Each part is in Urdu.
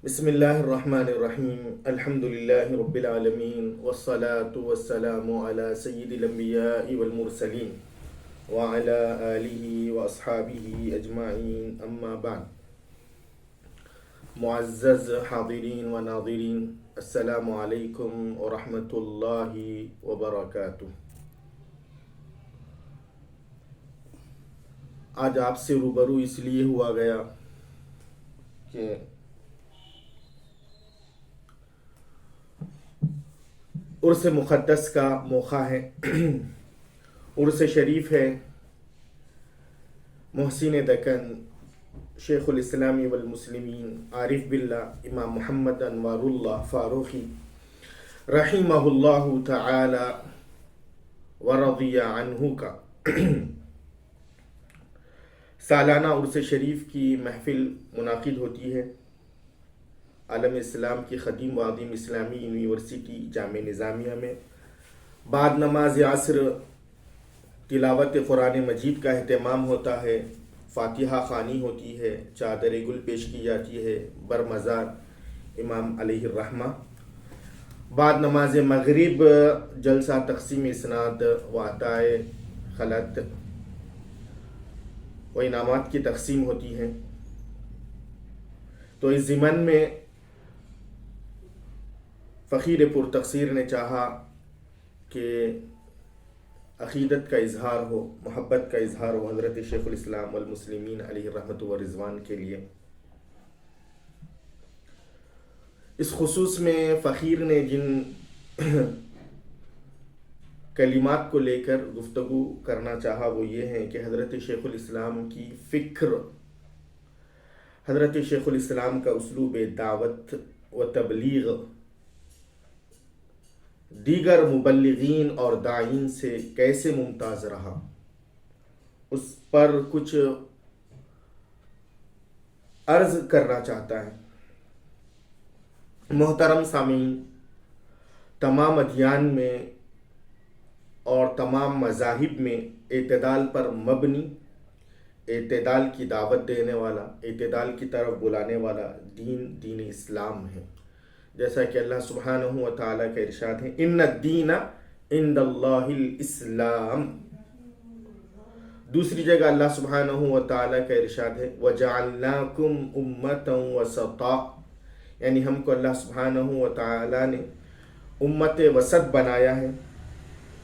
بسم اللہ الرحمن الرحیم الحمد للہ رب العالمین والصلاة والسلام علی سید الانبیاء والمرسلین وعلی آلہ واصحابہ اجمعین اما بعد. معزز حاضرین و ناظرین، السلام علیکم ورحمۃ اللہ وبرکاتہ. آج آپ سے روبرو اس لیے ہوا گیا کہ عرس مقدس کا موقع ہے، عرس شریف ہے. محسن دکن شیخ الاسلام والمسلمین عارف باللہ امام محمد انوار اللہ فاروقی رحمہ اللہ تعالی ورضی عنہ کا سالانہ عرس شریف کی محفل منعقد ہوتی ہے. عالم اسلام کی قدیم و عظیم اسلامی یونیورسٹی جامع نظامیہ میں بعد نماز عصر تلاوت قرآن مجید کا اہتمام ہوتا ہے، فاتحہ خوانی ہوتی ہے، چادر گل پیش کی جاتی ہے برمزار امام علیہ الرحمہ. بعد نماز مغرب جلسہ تقسیم اسناد و عطاء خلعت و انعامات کی تقسیم ہوتی ہے. تو اس ضمن میں فقیر پر تقصیر نے چاہا کہ عقیدت کا اظہار ہو، محبت کا اظہار ہو حضرت شیخ الاسلام والمسلمین علیہ الرحمۃ و رضوان کے لیے. اس خصوص میں فقیر نے جن کلمات کو لے کر گفتگو کرنا چاہا وہ یہ ہیں کہ حضرت شیخ الاسلام کی فکر، حضرت شیخ الاسلام کا اسلوب دعوت و تبلیغ دیگر مبلغین اور داعین سے کیسے ممتاز رہا، اس پر کچھ عرض کرنا چاہتا ہے. محترم سامعین، تمام ادیان میں اور تمام مذاہب میں اعتدال پر مبنی، اعتدال کی دعوت دینے والا، اعتدال کی طرف بلانے والا دین اسلام ہے. جیسا کہ اللہ سبحانہ و تعالیٰ کا ارشاد ہے، ان الدین عند اللہ الاسلام. دوسری جگہ اللہ سبحانہ و تعالیٰ کا ارشاد ہے وجعلناکم امتا وسطا، یعنی ہم کو اللہ سبحانہ و تعالیٰ نے امت وسط بنایا ہے،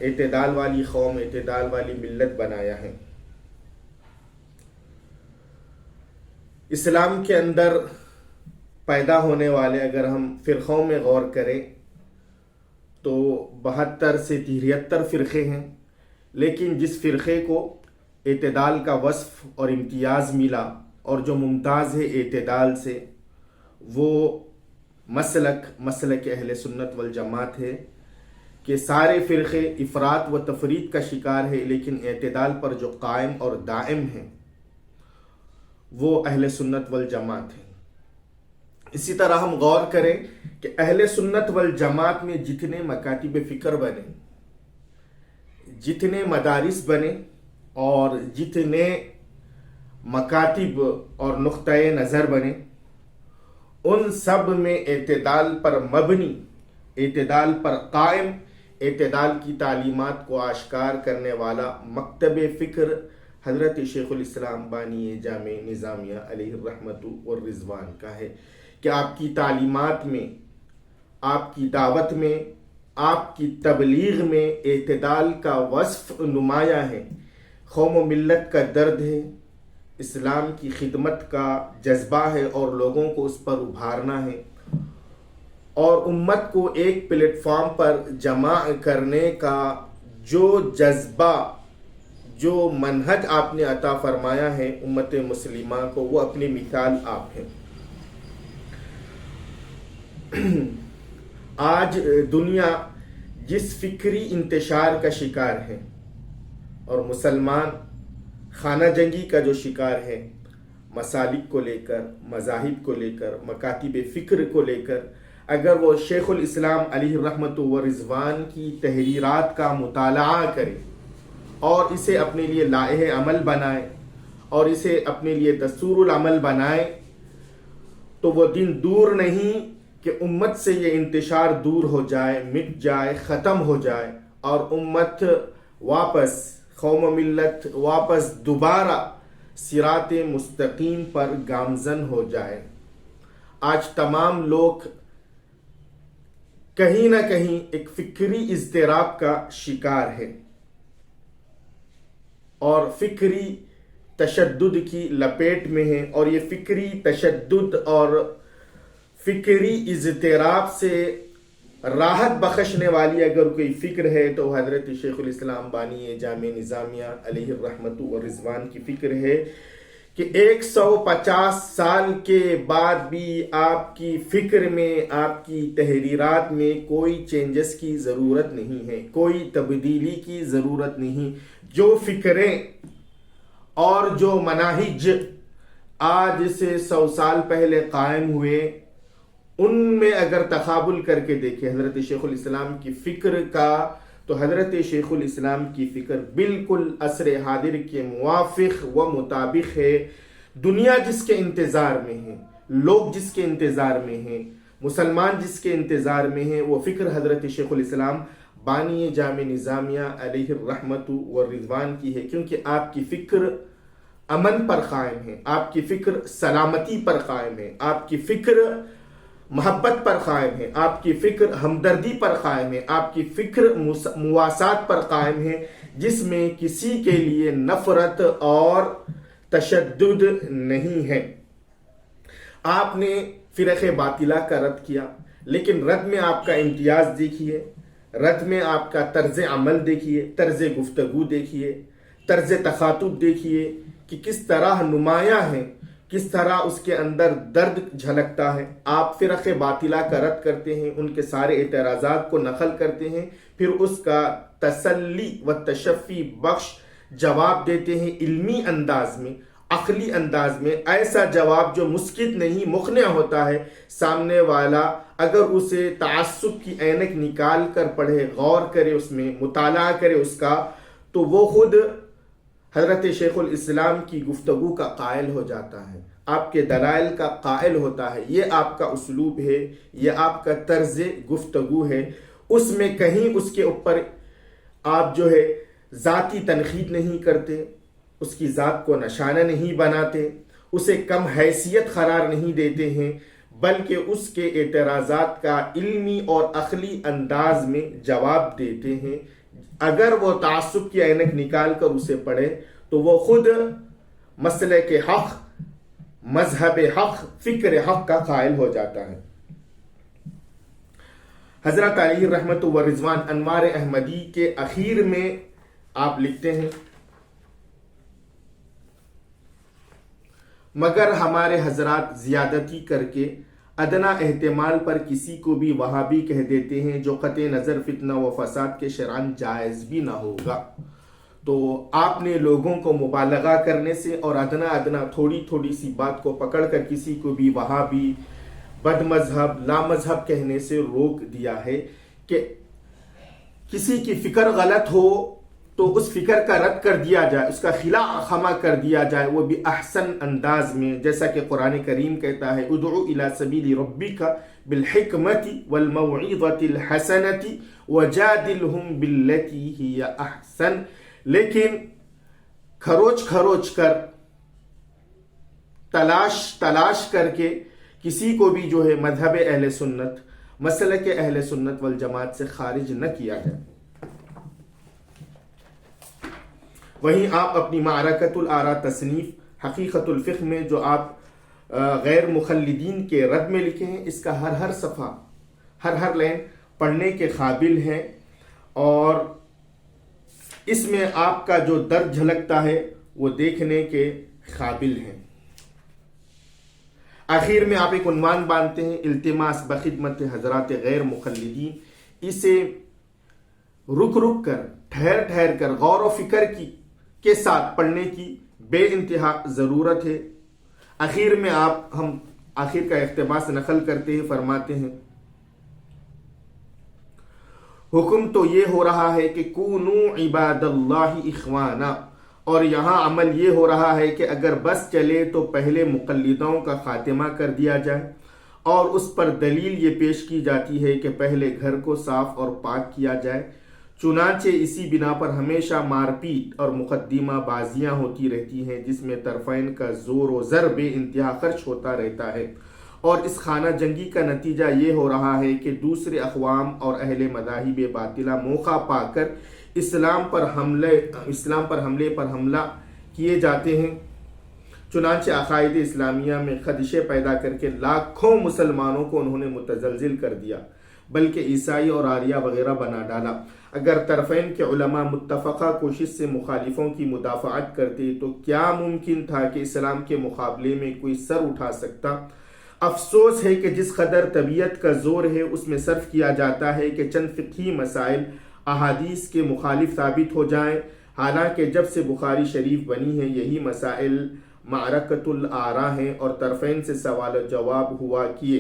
اعتدال والی قوم، اعتدال والی ملت بنایا ہے. اسلام کے اندر پیدا ہونے والے اگر ہم فرقوں میں غور کریں تو 72 سے 73 فرقے ہیں، لیکن جس فرقے کو اعتدال کا وصف اور امتیاز ملا اور جو ممتاز ہے اعتدال سے، وہ مسلک اہل سنت والجماعت ہے کہ سارے فرقے افراط و تفرید کا شکار ہے، لیکن اعتدال پر جو قائم اور دائم ہیں وہ اہل سنت والجماعت ہے. اسی طرح ہم غور کریں کہ اہل سنت والجماعت میں جتنے مکاتب فکر بنے، جتنے مدارس بنے اور جتنے مکاتب اور نقطۂ نظر بنے، ان سب میں اعتدال پر مبنی، اعتدال پر قائم، اعتدال کی تعلیمات کو آشکار کرنے والا مکتب فکر حضرت شیخ الاسلام بانی جامع نظامیہ علیہ الرحمۃ والرضوان کا ہے کہ آپ کی تعلیمات میں، آپ کی دعوت میں، آپ کی تبلیغ میں اعتدال کا وصف نمایاں ہے. قوم و ملت کا درد ہے، اسلام کی خدمت کا جذبہ ہے اور لوگوں کو اس پر ابھارنا ہے، اور امت کو ایک پلیٹ فارم پر جمع کرنے کا جو جذبہ، جو منہج آپ نے عطا فرمایا ہے امت مسلمہ کو، وہ اپنی مثال آپ ہیں. آج دنیا جس فکری انتشار کا شکار ہے اور مسلمان خانہ جنگی کا جو شکار ہے، مسالک کو لے کر، مذاہب کو لے کر، مکاتب فکر کو لے کر، اگر وہ شیخ الاسلام علیہ الرحمۃ والرضوان کی تحریرات کا مطالعہ کرے اور اسے اپنے لیے لائحہ عمل بنائے اور اسے اپنے لیے دستور العمل بنائے تو وہ دن دور نہیں کہ امت سے یہ انتشار دور ہو جائے، مٹ جائے، ختم ہو جائے، اور امت واپس، قوم و ملت واپس دوبارہ صراط مستقیم پر گامزن ہو جائے۔ آج تمام لوگ کہیں نہ کہیں ایک فکری اضطراب کا شکار ہے اور فکری تشدد کی لپیٹ میں ہیں، اور یہ فکری تشدد اور فکری اضطراب سے راحت بخشنے والی اگر کوئی فکر ہے تو حضرت شیخ الاسلام بانی جامع نظامیہ علیہ الرحمت والرضوان کی فکر ہے کہ 150 سال کے بعد بھی آپ کی فکر میں، آپ کی تحریرات میں کوئی چینجز کی ضرورت نہیں ہے، کوئی تبدیلی کی ضرورت نہیں۔ جو فکریں اور جو مناہج آج سے 100 سال پہلے قائم ہوئے، ان میں اگر تقابل کر کے دیکھیں حضرت شیخ الاسلام کی فکر کا، تو حضرت شیخ الاسلام کی فکر بالکل عصر حاضر کے موافق و مطابق ہے۔ دنیا جس کے انتظار میں ہے، لوگ جس کے انتظار میں ہیں، مسلمان جس کے انتظار میں ہیں، وہ فکر حضرت شیخ الاسلام بانی جامع نظامیہ علیہ الرحمت والرضوان کی ہے، کیونکہ آپ کی فکر امن پر قائم ہے، آپ کی فکر سلامتی پر قائم ہے، آپ کی فکر محبت پر قائم ہے، آپ کی فکر ہمدردی پر قائم ہے، آپ کی فکر مواسات پر قائم ہے، جس میں کسی کے لیے نفرت اور تشدد نہیں ہے۔ آپ نے فرق باطلہ کا رد کیا، لیکن رد میں آپ کا امتیاز دیکھیے، رد میں آپ کا طرز عمل دیکھیے، طرز گفتگو دیکھیے، طرز تخاطب دیکھیے کہ کس طرح نمایاں ہے، کس طرح اس کے اندر درد جھلکتا ہے۔ آپ فرق باطلہ کا رد کرتے ہیں، ان کے سارے اعتراضات کو نقل کرتے ہیں، پھر اس کا تسلی و تشفی بخش جواب دیتے ہیں، علمی انداز میں، عقلی انداز میں، ایسا جواب جو مسکت نہیں، مقنع ہوتا ہے۔ سامنے والا اگر اسے تعصب کی عینک نکال کر پڑھے، غور کرے، اس میں مطالعہ کرے اس کا، تو وہ خود حضرت شیخ الاسلام کی گفتگو کا قائل ہو جاتا ہے، آپ کے دلائل کا قائل ہوتا ہے۔ یہ آپ کا اسلوب ہے، یہ آپ کا طرز گفتگو ہے، اس میں کہیں اس کے اوپر آپ جو ہے ذاتی تنقید نہیں کرتے، اس کی ذات کو نشانہ نہیں بناتے، اسے کم حیثیت قرار نہیں دیتے ہیں، بلکہ اس کے اعتراضات کا علمی اور عقلی انداز میں جواب دیتے ہیں۔ اگر وہ تعصب کی عینک نکال کر اسے پڑھے تو وہ خود مسلک حق، مذہب حق، فکر حق کا قائل ہو جاتا ہے۔ حضرت علیہ رحمت و رضوان انوار احمدی کے اخیر میں آپ لکھتے ہیں، مگر ہمارے حضرات زیادتی کر کے ادنا احتمال پر کسی کو بھی وہابی کہہ دیتے ہیں، جو قطع نظر فتنہ و فساد کے شرعاً جائز بھی نہ ہوگا۔ تو آپ نے لوگوں کو مبالغہ کرنے سے اور ادنا تھوڑی تھوڑی سی بات کو پکڑ کر کسی کو بھی وہابی، بد مذہب، لا مذہب کہنے سے روک دیا ہے کہ کسی کی فکر غلط ہو تو اس فکر کا رد کر دیا جائے، اس کا خلاف خما کر دیا جائے، وہ بھی احسن انداز میں، جیسا کہ قرآن کریم کہتا ہے ادعو الی سبیل ربک بالحکمت والموعظۃ الحسنۃ وجادلہم باللتی ہی احسن۔ لیکن کھروچ کر، تلاش کر کے کسی کو بھی جو ہے مذہب اہل سنت، مسلک اہل سنت والجماعت سے خارج نہ کیا جائے۔ وہیں آپ اپنی معرکۃ الآراء تصنیف حقیقت الفقہ میں جو آپ غیر مخلدین کے رد میں لکھے ہیں، اس کا ہر صفحہ، ہر لائن پڑھنے کے قابل ہے، اور اس میں آپ کا جو درد جھلکتا ہے وہ دیکھنے کے قابل ہے۔ آخر میں آپ ایک عنوان باندھتے ہیں، التماس بخدمت حضرات غیر مخلدین۔ اسے رک کر، ٹھہر کر، غور و فکر کے ساتھ پڑھنے کی بے انتہا ضرورت ہے۔ آخر میں ہم آخر کا اقتباس نقل کرتے ہیں، فرماتے ہیں، حکم تو یہ ہو رہا ہے کہ کونوا عباد اللہ اخوانا، اور یہاں عمل یہ ہو رہا ہے کہ اگر بس چلے تو پہلے مقلدوں کا خاتمہ کر دیا جائے، اور اس پر دلیل یہ پیش کی جاتی ہے کہ پہلے گھر کو صاف اور پاک کیا جائے۔ چنانچہ اسی بنا پر ہمیشہ مار پیٹ اور مقدمہ بازیاں ہوتی رہتی ہیں، جس میں طرفین کا زور و زر بے انتہا خرچ ہوتا رہتا ہے، اور اس خانہ جنگی کا نتیجہ یہ ہو رہا ہے کہ دوسرے اقوام اور اہل مذاہب باطلہ موقع پا کر اسلام پر حملے پر حملہ کیے جاتے ہیں۔ چنانچہ عقائد اسلامیہ میں خدشے پیدا کر کے لاکھوں مسلمانوں کو انہوں نے متزلزل کر دیا، بلکہ عیسائی اور آریہ وغیرہ بنا ڈالا۔ اگر طرفین کے علماء متفقہ کوشش سے مخالفوں کی مدافعت کرتے تو کیا ممکن تھا کہ اسلام کے مقابلے میں کوئی سر اٹھا سکتا؟ افسوس ہے کہ جس قدر طبیعت کا زور ہے اس میں صرف کیا جاتا ہے کہ چند فقہی مسائل احادیث کے مخالف ثابت ہو جائیں، حالانکہ جب سے بخاری شریف بنی ہے یہی مسائل معرکۃ الآراء ہیں اور طرفین سے سوال و جواب ہوا کیے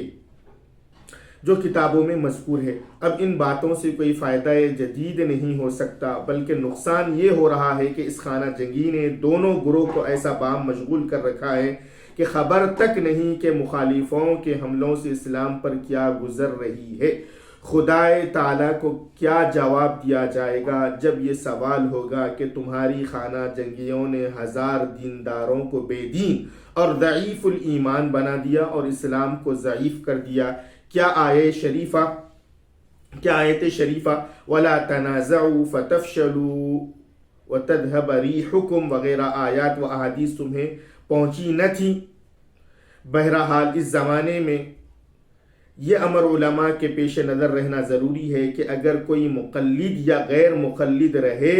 جو کتابوں میں مذکور ہے۔ اب ان باتوں سے کوئی فائدہ جدید نہیں ہو سکتا، بلکہ نقصان یہ ہو رہا ہے کہ اس خانہ جنگی نے دونوں گروہ کو ایسا بام مشغول کر رکھا ہے کہ خبر تک نہیں کہ مخالفوں کے حملوں سے اسلام پر کیا گزر رہی ہے۔ خدائے تعالیٰ کو کیا جواب دیا جائے گا جب یہ سوال ہوگا کہ تمہاری خانہ جنگیوں نے ہزار دینداروں کو بے دین اور ضعیف الایمان بنا دیا اور اسلام کو ضعیف کر دیا؟ کیا آیت شریفہ وَلَا تَنَازَعُوا فَتَفْشَلُوا وَتَذْهَبَ رِيحُكُمْ وغیرہ آیات و احادیث تمہیں پہنچی نہ تھی؟ بہرحال اس زمانے میں یہ امر علماء کے پیش نظر رہنا ضروری ہے کہ اگر کوئی مقلد یا غیر مقلد رہے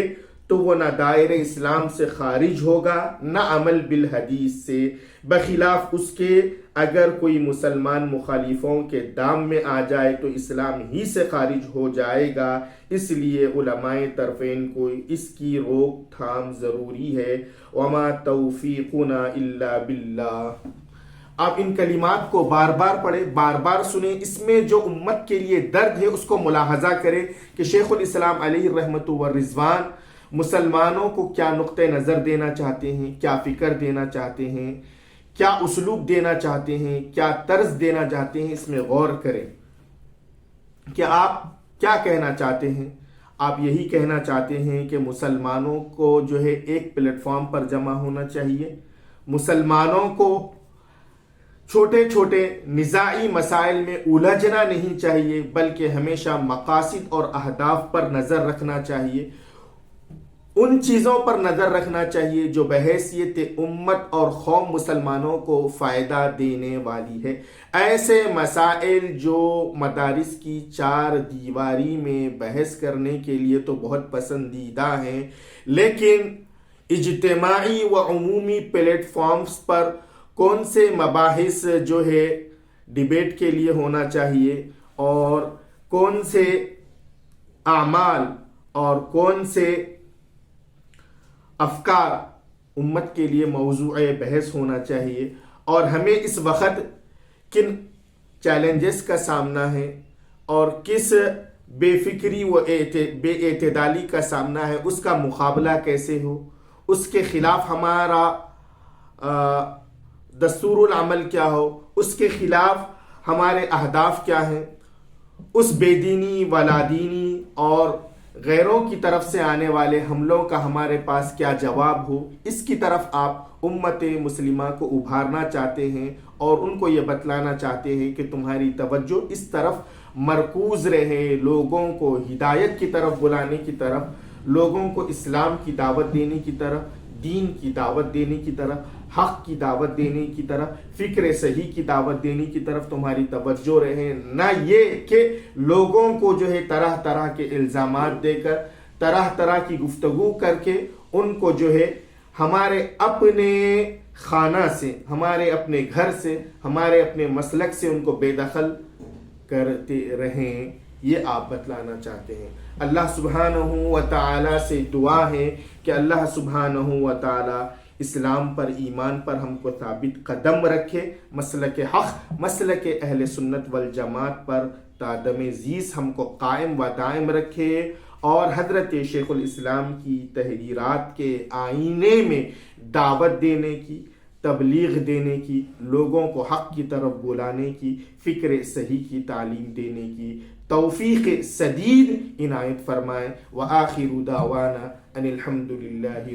تو وہ نہ دائرہ اسلام سے خارج ہوگا نہ عمل بالحدیث سے، بخلاف اس کے اگر کوئی مسلمان مخالفوں کے دام میں آ جائے تو اسلام ہی سے خارج ہو جائے گا۔ اس لیے علماء طرفین کو اس کی روک تھام ضروری ہے۔ وما توفیقنا الا باللہ۔ آپ ان کلمات کو بار بار پڑھیں، بار بار سنیں، اس میں جو امت کے لیے درد ہے اس کو ملاحظہ کریں کہ شیخ الاسلام علیہ الرحمۃ والرضوان مسلمانوں کو کیا نقطہ نظر دینا چاہتے ہیں، کیا فکر دینا چاہتے ہیں، کیا اسلوب دینا چاہتے ہیں، کیا طرز دینا چاہتے ہیں، اس میں غور کریں کہ آپ کیا کہنا چاہتے ہیں۔ آپ یہی کہنا چاہتے ہیں کہ مسلمانوں کو جو ہے ایک پلیٹ فارم پر جمع ہونا چاہیے، مسلمانوں کو چھوٹے چھوٹے نزاعی مسائل میں الجھنا نہیں چاہیے، بلکہ ہمیشہ مقاصد اور اہداف پر نظر رکھنا چاہیے، ان چیزوں پر نظر رکھنا چاہیے جو بحیثیت امت اور قوم مسلمانوں کو فائدہ دینے والی ہے۔ ایسے مسائل جو مدارس کی چار دیواری میں بحث کرنے کے لیے تو بہت پسندیدہ ہیں، لیکن اجتماعی و عمومی پلیٹ فارمز پر کون سے مباحث جو ہے ڈیبیٹ کے لیے ہونا چاہیے، اور کون سے اعمال اور کون سے افکار امت کے لیے موضوع بحث ہونا چاہیے، اور ہمیں اس وقت کن چیلنجز کا سامنا ہے اور کس بے فکری و بے اعتدالی کا سامنا ہے، اس کا مقابلہ کیسے ہو، اس کے خلاف ہمارا دستور العمل کیا ہو، اس کے خلاف ہمارے اہداف کیا ہیں، اس بے دینی ولادینی اور غیروں کی طرف سے آنے والے حملوں کا ہمارے پاس کیا جواب ہو، اس کی طرف آپ امت مسلمہ کو ابھارنا چاہتے ہیں اور ان کو یہ بتلانا چاہتے ہیں کہ تمہاری توجہ اس طرف مرکوز رہے، لوگوں کو ہدایت کی طرف بلانے کی طرف، لوگوں کو اسلام کی دعوت دینے کی طرف، دین کی دعوت دینے کی طرف، حق کی دعوت دینے کی طرف، فکر صحیح کی دعوت دینے کی طرف تمہاری توجہ رہے، نہ یہ کہ لوگوں کو جو ہے طرح طرح کے الزامات دے کر، طرح طرح کی گفتگو کر کے ان کو جو ہے ہمارے اپنے خانہ سے، ہمارے اپنے گھر سے، ہمارے اپنے مسلک سے ان کو بے دخل کرتے رہیں، یہ آپ بتلانا چاہتے ہیں۔ اللہ سبحانہ و تعالی سے دعا ہے کہ اللہ سبحانہ و تعالی اسلام پر، ایمان پر ہم کو ثابت قدم رکھے، مسلک حق، مسلک اہل سنت والجماعت پر تا دم زیز ہم کو قائم و دائم رکھے، اور حضرت شیخ الاسلام کی تحریرات کے آئینے میں دعوت دینے کی، تبلیغ دینے کی، لوگوں کو حق کی طرف بلانے کی، فکر صحیح کی تعلیم دینے کی توفیق سدید عنایت فرمائے۔ وآخر دعوانا ان الحمد للہ